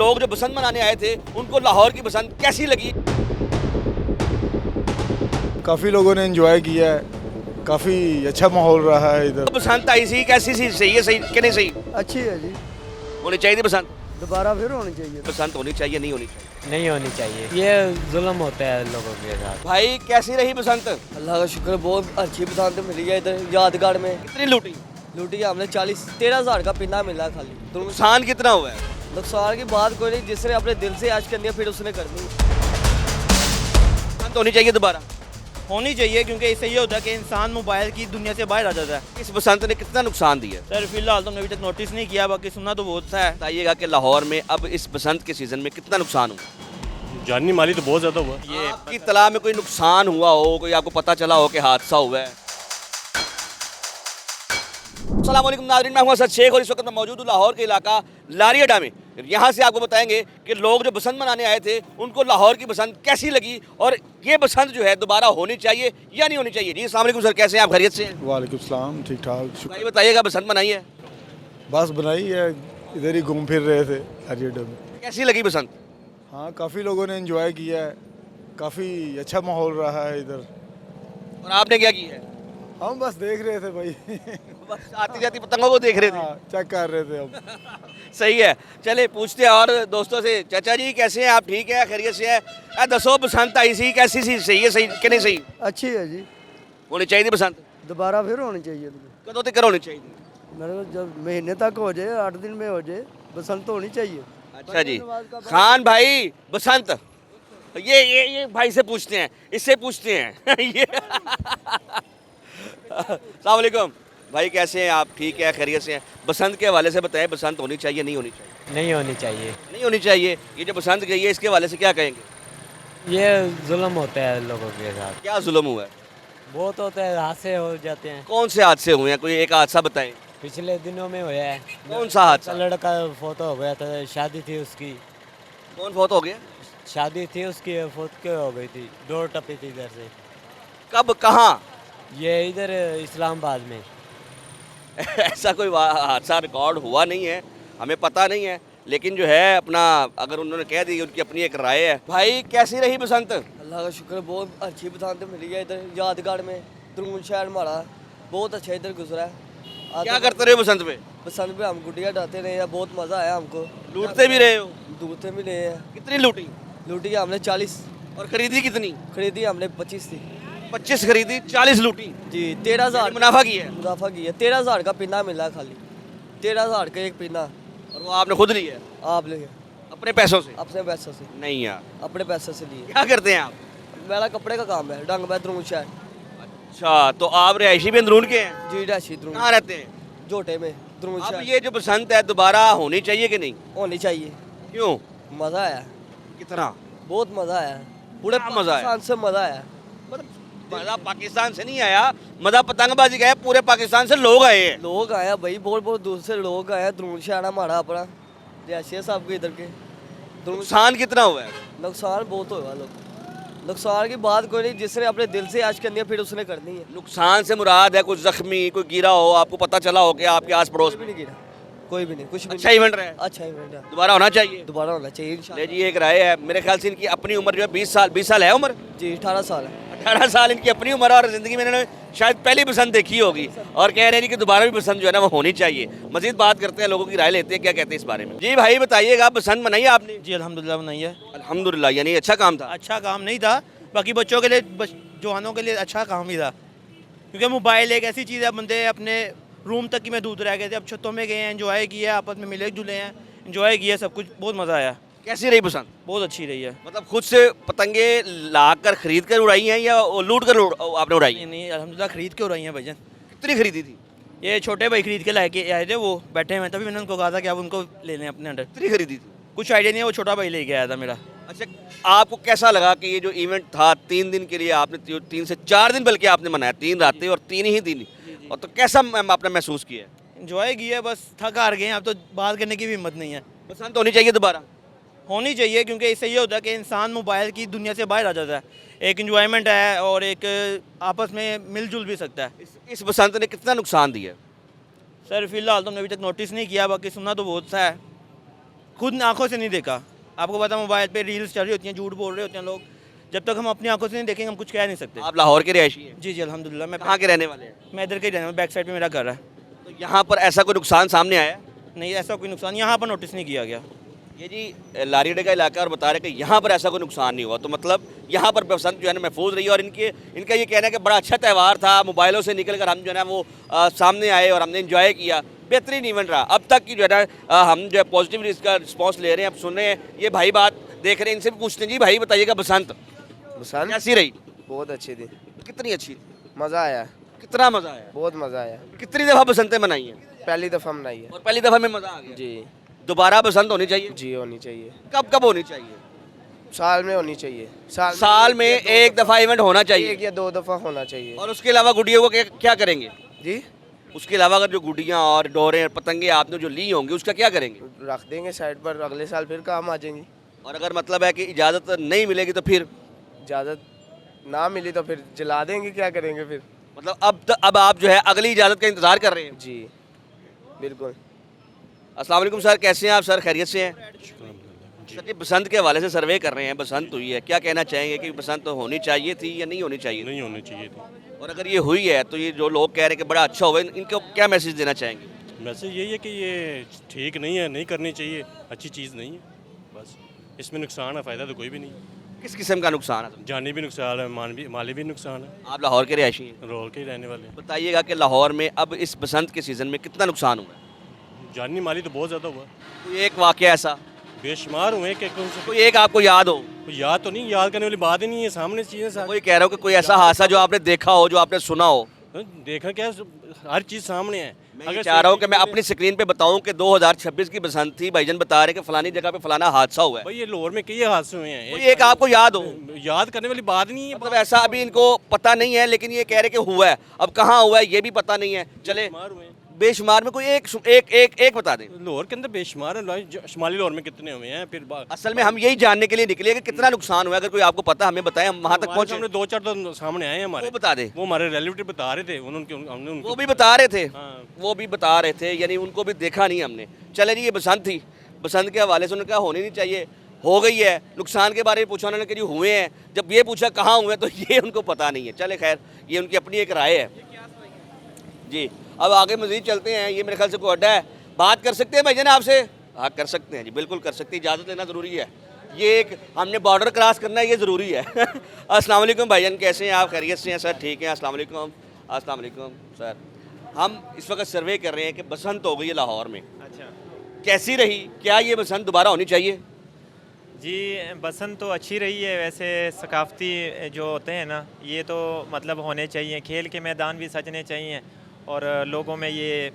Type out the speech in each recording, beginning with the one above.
लोग जो बसंत मनाने आए थे उनको लाहौर की बसंत कैसी लगी? काफ़ी लोगों ने एंजॉय किया है, काफ़ी अच्छा माहौल रहा है इधर। बसंत आई सी कैसी सी, सही है, सही कि नहीं सही अच्छी है जी। होनी चाहिए थी बसंत? दोबारा फिर होनी चाहिए। बसंत होनी चाहिए, नहीं होनी चाहिए? नहीं होनी चाहिए, ये जुल्म होता है लोगों के साथ। भाई कैसी रही बसंत? अल्लाह का शुक्र, बहुत अच्छी बसंत मिली है इधर यादगार में। कितनी लूटी? लूटी हमने 13,000 का पिन्ना मिला खाली। तो नुकसान कितना हुआ है? नुकसान की बात कोई नहीं, जिसने अपने दिल से आज करनी है फिर उसने करनी है। बसंत होनी चाहिए दोबारा? होनी चाहिए, क्योंकि इससे ये होता है कि इंसान मोबाइल की दुनिया से बाहर आ जाता है। इस बसंत ने कितना नुकसान दिया? सर फिलहाल तो हमने अभी तक नोटिस नहीं किया, बाकी सुना तो बहुत सा है। बताइएगा कि लाहौर में अब इस बसंत के सीजन में कितना नुकसान हुआ? जानी माली तो बहुत ज़्यादा हुआ। ये आपकी तलाह में कोई नुकसान हुआ हो, कोई आपको पता चला हो कि हादसा हुआ है? अस्सलाम वालेकुम नाज़रीन, मैं हूं असद शेख और इस वक्त मैं मौजूद हूं लाहौर के इलाका लारियाडा में। यहाँ से आपको बताएंगे कि लोग जो बसंत मनाने आए थे उनको लाहौर की बसंत कैसी लगी और ये बसंत जो है दोबारा होनी चाहिए या नहीं होनी चाहिए। जी अस्सलाम वालेकुम सर, कैसे हैं आप? खैरियत से हैं? वालेकुम सलाम, ठीक ठाक, शुक्र। भाई बताइएगा, बसंत मनाई है? बस बनाई है, इधर ही घूम फिर रहे थे हरियाणा में। कैसी लगी बसंत? हाँ, काफ़ी लोगों ने एंजॉय किया है, काफ़ी अच्छा माहौल रहा है इधर। और आपने क्या किया है? हम बस देख रहे थे भाई। बस आती जाती पतंगों को देख रहे थे। हाँ, चेक कर रहे थे हम। सही है, चले पूछते हैं और दोस्तों से। चाचा जी कैसे हैं आप? ठीक है, खैरियत से है? दसो बसंत आई सी कैसी सी, सही है, सही कि नहीं सही अच्छी है जी। होनी चाहिए थी बसंत? दोबारा फिर होनी चाहिए। कदों तक होनी चाहिए थी? मेरे को जब महीने तक हो जाए, 8 दिन में हो जाए, बसंत तो होनी चाहिए। अच्छा जी, खान भाई बसंत ये भाई से पूछते हैं, इससे पूछते हैं। ये अस्सलाम वालेकुम भाई, कैसे हैं आप? ठीक है, खैरियत से हैं? बसंत के हवाले से बताएं, बसंत होनी चाहिए नहीं होनी चाहिए? नहीं होनी चाहिए, नहीं होनी चाहिए। ये जो बसंत गई है इसके हवाले से क्या कहेंगे? ये जुल्म होता है लोगों के साथ। क्या जुल्म हुआ है? बहुत होता है, हादसे हो जाते हैं। कौन से हादसे हुए हैं? कोई एक हादसा बताएं। पिछले दिनों में हुआ है। कौन सा हादसा? लड़का फोटो हो गया था, शादी थी उसकी। कौन फौत हो गया? शादी थी उसकी, फोट के हो गई थी, डोर टपी थी इधर से। कब, कहाँ? ये इधर इस्लामाबाद में। ऐसा कोई हादसा रिकॉर्ड हुआ नहीं है, हमें पता नहीं है, लेकिन जो है अपना अगर उन्होंने कह दी, उनकी अपनी एक राय है। भाई कैसी रही बसंत? अल्लाह का शुक्र, बहुत अच्छी बसंत मिली है इधर यादगार में। द्रुन शहर हमारा बहुत अच्छा इधर गुजरा है। क्या करते रहे बसंत पे? बसंत पे हम गुड़िया डालते रहे हैं, बहुत मज़ा आया हमको। लूटते भी रहे हो? दूधते भी रहे हैं। कितनी लूटी? लूटी हमने 40, और खरीदी कितनी? खरीदी हमने 25 थी 25 खरीदी, 40 लूटी। जी। 13,000 मुनाफा किया है? मुनाफा किया। 13,000 का पिन्ना मिला खाली। 13,000 का एक पिन्ना। और वो आपने खुद लिया है? आप ले अपने पैसों से? अपने पैसों से। नहीं यार, अपने पैसे से लिए। क्या करते हैं आप? मेरा कपड़े का काम है, डंग बैद्रून शहर। अच्छा, तो आप रिहायशी भी अंदरून के हैं? जी डाशी द्रून कहाँ रहते हैं? जोटे में द्रून अब शहर। ये जो बसंत है दोबारा होनी चाहिए कि नहीं? होनी चाहिए। क्यों? मज़ा आया, कितना? बहुत मज़ा आया, पूरे क्या मज़ा आया? पाकिस्तान से मज़ा आया। मतलब मजा पाकिस्तान से नहीं आया, मजा पतंगबाजी का है, पूरे पाकिस्तान से लोग आए हैं। लोग आए हैं भाई, बहुत बहुत दूर से लोग आए हैं। द्रून शहर हमारा अपना जैसे साहब के इधर के। नुकसान कितना हुआ है? नुकसान बहुत होगा लोग। नुकसान की बात कोई नहीं, जिसने अपने दिल से आज करनी है फिर उसने करनी है। नुकसान से मुराद है कुछ जख्मी, कोई गिरा हो, आपको पता चला हो कि आपके आस पड़ोस कोई भी में? नहीं गिरा, कोई भी नहीं, कुछ भी अच्छा इवेंट रहा है, अच्छा इवेंट है। दोबारा होना चाहिए। दोबारा होना चाहिए ले इंशाल्लाह। जी, एक राय है, मेरे ख्याल से इनकी अपनी उम्र जो है 20 साल है उम्र। जी 18 साल है। 18 साल इनकी अपनी उम्र है और ज़िंदगी में इन्होंने शायद पहली बसंत देखी होगी और कह रहे हैं कि दोबारा भी बसंत जो है ना वो होनी चाहिए। मजीद बात करते हैं, लोगों की राय लेते हैं, क्या कहते हैं इस बारे में। जी भाई बताइएगा, बसंत मनाई आपने? जी अल्हम्दुलिल्लाह बनाई है। अल्हम्दुलिल्लाह, यानी अच्छा काम था? अच्छा काम नहीं था, बाकी बच्चों के लिए, जवानों के लिए अच्छा काम ही था, क्योंकि मोबाइल एक ऐसी चीज़ है, बंदे अपने रूम तक ही महदूद रह गए थे, अब छतों में गए हैं, एंजॉय किया, आपस में मिले जुले हैं, एंजॉय किया, सब कुछ बहुत मज़ा आया। कैसी रही बसंत? बहुत अच्छी रही है। मतलब खुद से पतंगे ला कर खरीद कर उड़ाई हैं या लूट कर आपने उड़ाई? नहीं नहीं, अल्हम्दुलिल्लाह खरीद के हो रही हैं भाईजान। कितनी खरीदी थी? ये छोटे भाई खरीद के लाके आए थे, वो बैठे हुए हैं, तभी मैंने उनको कहा था कि आप उनको ले लें अपने अंडर। कितनी खरीदी थी? कुछ आइडिया नहीं है, वो छोटा भाई लेके आया था मेरा। अच्छा, आपको कैसा लगा कि ये जो इवेंट था 3 दिन के लिए, आपने 3 से 4 दिन बल्कि आपने मनाया, 3 रातें और 3 ही दिन, और तो कैसा आपने महसूस किया? एंजॉय किया, बस थक हार गए हैं, अब तो बात करने की भी हिम्मत नहीं है। बसंत होनी चाहिए दोबारा? होनी चाहिए, क्योंकि इससे ये होता है कि इंसान मोबाइल की दुनिया से बाहर आ जाता है, एक एंजॉयमेंट है और एक आपस में मिलजुल भी सकता है। इस बसंत ने कितना नुकसान दिया? सर फिलहाल तो हमने अभी तक नोटिस नहीं किया, बाकी सुना तो बहुत सा है। खुद आंखों से नहीं देखा। आपको पता मोबाइल पे रील्स चल रही होती हैं, झूठ बोल रहे होते हैं लोग। जब तक हम अपनी आंखों से नहीं देखेंगे हम कुछ कह नहीं सकते। आप लाहौर के रहायशी हैं? जी जी अल्हम्दुलिल्लाह। मैं कहाँ के रहने वाले हैं? मैं इधर के ही रहना हूँ, बैक साइड पे मेरा घर है। तो यहाँ पर ऐसा कोई नुकसान सामने आया है? नहीं ऐसा कोई नुकसान यहाँ पर नोटिस नहीं किया गया। ये जी लारीडे का इलाका और बता रहे कि यहाँ पर ऐसा कोई नुकसान नहीं हुआ, तो मतलब यहाँ पर बसंत जो है ना महफूज रही है। और इनका ये कहना है कि बड़ा अच्छा त्यौहार था, मोबाइलों से निकल कर हम जो है ना वो सामने आए और हमने इंजॉय किया, बेहतरीन इवेंट रहा। अब तक की जो है ना हम जो है पॉजिटिव इसका रिस्पॉन्स ले रहे हैं। अब सुन रहे हैं ये भाई बात देख रहे हैं, इनसे भी पूछते हैं। जी भाई बताइएगा, बसंत बसंत कैसी रही? बहुत अच्छी थी, कितनी अच्छी? मज़ा आया, कितना मज़ा आया? बहुत मज़ा आया। कितनी दफ़ा बसंतें मनाई हैं? पहली दफ़ा मनाई है। और पहली दफ़ा में मज़ा आ गया? जी दोबारा बसंत होनी चाहिए? जी होनी चाहिए, कब कब होनी चाहिए? साल में होनी चाहिए। साल में एक दफ़ा इवेंट होना चाहिए। एक या दो दफ़ा होना चाहिए। और उसके अलावा गुड़ियों को क्या करेंगे? जी उसके अलावा अगर जो गुड़ियाँ और डोरें और पतंगे आपने जो ली होंगी उसका क्या करेंगे? रख देंगे साइड पर, अगले साल फिर काम आ जाएंगी। और अगर मतलब है कि इजाज़त नहीं मिलेगी तो फिर इजाज़त ना मिली तो फिर जला देंगे, क्या करेंगे फिर। मतलब अब आप जो है अगली इजाज़त का इंतज़ार कर रहे हैं? जी बिल्कुल। अस्सलाम वालेकुम सर, कैसे हैं आप सर? खैरियत से हैं? सर जी बसंत के हवाले से सर्वे कर रहे हैं, बसंत हुई है, क्या कहना चाहेंगे कि बसंत होनी चाहिए थी या नहीं होनी चाहिए? नहीं होनी चाहिए थी। और अगर ये हुई है तो ये जो लोग कह रहे हैं कि बड़ा अच्छा हुआ, इनको क्या मैसेज देना चाहेंगे? मैसेज यही है कि ये ठीक नहीं है, नहीं करनी चाहिए, अच्छी चीज़ नहीं है। बस इसमें नुकसान है, फ़ायदा तो कोई भी नहीं। किस किस्म का नुकसान है? जानी भी नुकसान है, माली भी नुकसान है। आप लाहौर के रहायशी हैं, रोल के ही रहने वाले हैं। बताइएगा कि लाहौर में अब इस बसंत के सीज़न में कितना नुकसान हुआ है? जानी माली तो बहुत ज़्यादा हुआ, कोई एक वाक़या ऐसा, बेशुमार हुए कि कौन से कोई एक आपको याद हो? कोई याद तो नहीं, याद करने वाली बात ही नहीं है, सामने चीज़ें सारी। कोई कह रहा हो कि कोई ऐसा हादसा जो आपने देखा हो, जो आपने सुना हो? देखा क्या, हर चीज़ सामने है। मैं ये चाह रहा हूँ कि मैं अपनी स्क्रीन पे बताऊँ कि 2026 की बसंत थी, भाईजान बता रहे कि फलानी जगह पे फलाना हादसा हुआ है। भाई ये लाहौर में कई हादसे हुए हैं। कोई एक आपको याद हो? याद करने वाली बात नहीं है। मतलब ऐसा अभी इनको पता नहीं है, लेकिन ये कह रहे कि हुआ है, अब कहाँ हुआ है ये भी पता नहीं है। चले बेशुमार हुए हैं। बेशुमार में कोई एक बता दें। लाहौर के अंदर बेशुमार है, शुमाली लाहौर में कितने हुए हैं फिर असल में हम यही जानने के लिए निकले कि कितना नुकसान हुआ है। अगर कोई आपको पता हमें बताएं, हम वहाँ तक पहुँचे। हमने दो चार तो सामने आए हैं हमारे, वो बता दे। वो हमारे रिलेटिव बता रहे थे, हमने उनको वो भी बता रहे थे, हाँ। वो भी बता रहे थे, यानी उनको भी देखा नहीं हमने। चले जी, ये बसंत थी, बसंत के हवाले से उन्होंने कहा होनी नहीं चाहिए, हो गई है। नुकसान के बारे में पूछा उन्होंने कि जी हुए हैं, जब ये पूछा कहाँ हुए तो ये उनको पता नहीं है। चले खैर, ये उनकी अपनी एक राय है जी। अब आगे मज़ीद चलते हैं। ये मेरे ख्याल से कोई अड्डा है, बात कर सकते हैं भाईजान आपसे? हाँ कर सकते हैं जी, बिल्कुल कर सकते हैं, इजाज़त लेना ज़रूरी है। ये एक हमने बॉर्डर क्रॉस करना है, ये ज़रूरी है। अस्सलाम वालेकुम भाईजान, कैसे हैं आप? खैरियत से हैं सर? ठीक है, अस्सलाम वालेकुम। अस्सलाम वालेकुम सर। हम इस वक्त सर्वे कर रहे हैं कि बसंत हो गई है लाहौर में, अच्छा कैसी रही? क्या ये बसंत दोबारा होनी चाहिए? जी, बसंत तो अच्छी रही है। वैसे सकाफ़ती जो होते हैं ना, ये तो मतलब होने चाहिए। खेल के मैदान भी सजने चाहिए और लोगों में ये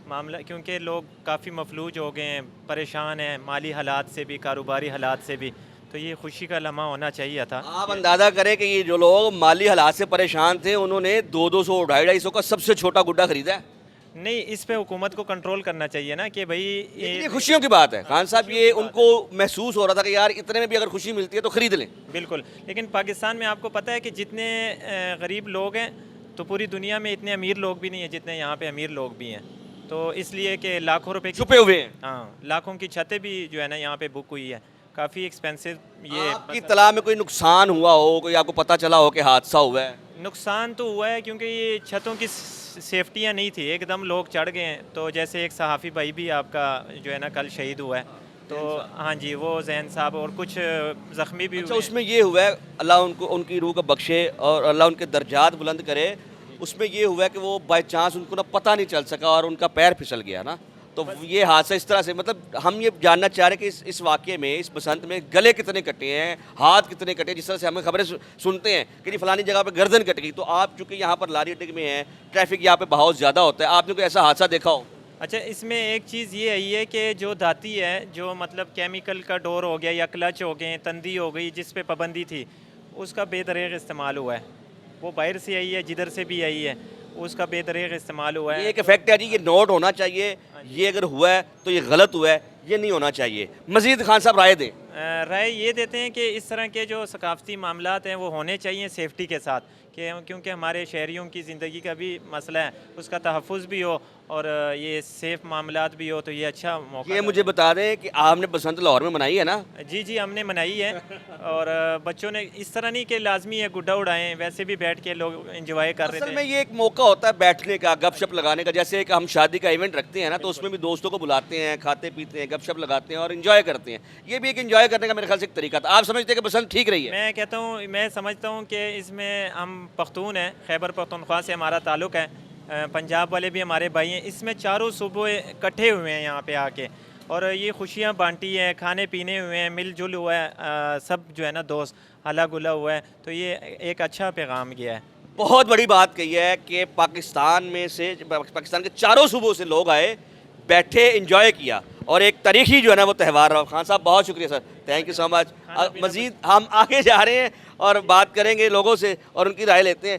मामला, क्योंकि लोग काफ़ी मफलूज हो गए हैं, परेशान हैं माली हालात से भी, कारोबारी हालात से भी, तो ये खुशी का लम्हा होना चाहिए था। आप अंदाज़ा करें कि ये जो लोग माली हालात से परेशान थे, उन्होंने 200 250 का सबसे छोटा गुड्डा खरीदा है। नहीं, इस पे हुकूमत को कंट्रोल करना चाहिए ना कि भाई ये खुशियों की बात है खान साहब, ये उनको महसूस हो रहा था कि यार इतने में भी अगर खुशी मिलती है तो ख़रीद लें। बिल्कुल, लेकिन पाकिस्तान में आपको पता है कि जितने गरीब लोग हैं तो पूरी दुनिया में इतने अमीर लोग भी नहीं हैं जितने यहाँ पे अमीर लोग भी हैं। तो इसलिए कि लाखों रुपए की छुपे हुए हैं। हाँ, लाखों की छतें भी जो है ना यहाँ पे बुक हुई है, काफ़ी एक्सपेंसिव। ये आपकी तलाह में कोई नुकसान हुआ हो, कोई आपको पता चला हो कि हादसा हुआ है? नुकसान तो हुआ है क्योंकि ये छतों की सेफ्टियाँ नहीं थी, एकदम लोग चढ़ गए हैं। तो जैसे एक सहाफ़ी भाई भी आपका जो है ना कल शहीद हुआ है, तो हाँ जी, वो जैन साहब और कुछ ज़ख्मी भी अच्छा, हुए। उसमें ये हुआ है अल्लाह उनको उनकी रूह को बख्शे और अल्लाह उनके दर्जात बुलंद करे। उसमें ये हुआ है कि वो बाई चांस उनको ना पता नहीं चल सका और उनका पैर फिसल गया ना, तो ये हादसा इस तरह से। मतलब हम ये जानना चाह रहे हैं कि इस वाक़े में, इस बसंत में गले कितने कटे हैं, हाथ कितने कटे हैं। जिस तरह से हमें खबरें सुनते हैं कि जी फलानी जगह पे गर्दन कट गई, तो आप चूँकि यहाँ पर लारी अड्डे में हैं, ट्रैफिक यहाँ पे बहुत ज़्यादा होता है, आपने कोई ऐसा हादसा देखा हो? अच्छा, इसमें एक चीज़ ये है कि जो दाती है, जो मतलब केमिकल का डोर हो गया या क्लच हो गए, तंदी हो गई, जिस पे पाबंदी थी, उसका बेदरेग इस्तेमाल हुआ है। वो बाहर से आई है, जिधर से भी आई है, उसका बेदरेग इस्तेमाल हुआ है। ये एक इफेक्ट है जी, ये नोट होना चाहिए ये अगर हुआ है तो ये गलत हुआ है, ये नहीं होना चाहिए। मजीद खान साहब राय दें। राय ये देते हैं कि इस तरह के जो सकाफ़ती मामलात हैं वो होने चाहिए सेफ्टी के साथ, कि क्योंकि हमारे शहरियों की ज़िंदगी का भी मसला है, उसका तहफ़्फ़ुज़ भी हो और ये सेफ मामलात भी हो, तो ये अच्छा मौका ये मुझे बता दें कि आपने बसंत लाहौर में मनाई है ना? जी जी हमने मनाई है। और बच्चों ने इस तरह नहीं कि लाजमी है गुड्डा उड़ाएं, वैसे भी बैठ के लोग एंजॉय कर रहे असल थे। में ये एक मौका होता है बैठने का, गपशप लगाने का। जैसे एक हम शादी का इवेंट रखते हैं ना, तो उसमें भी दोस्तों को बुलाते हैं, खाते पीते हैं, गपशप लगाते हैं और इन्जॉय करते हैं। ये भी एक एंजॉय करने का मेरे ख्याल से एक तरीका था। आप समझते हैं कि बसंत ठीक रही है? मैं कहता हूँ, मैं समझता हूँ कि इसमें हम पख्तून हैं, खैबर पख्तूनख्वा से हमारा ताल्लुक़ है, पंजाब वाले भी हमारे भाई हैं। इसमें चारों सूबे इकट्ठे हुए हैं यहाँ पे आके, और ये खुशियाँ बांटी हैं, खाने पीने हुए हैं, मिलजुल हुआ है, सब जो है ना दोस्त हला गुला हुआ है, तो ये एक अच्छा पैगाम गया है। बहुत बड़ी बात कही है कि पाकिस्तान में से, पाकिस्तान के चारों सूबों से लोग आए, बैठे, एंजॉय किया और एक तारीखी जो है ना वो त्यौहार रहा। खान साहब बहुत शुक्रिया sir, thank you so much. मज़ीद हम आगे जा रहे हैं और बात करेंगे लोगों से और उनकी राय लेते हैं।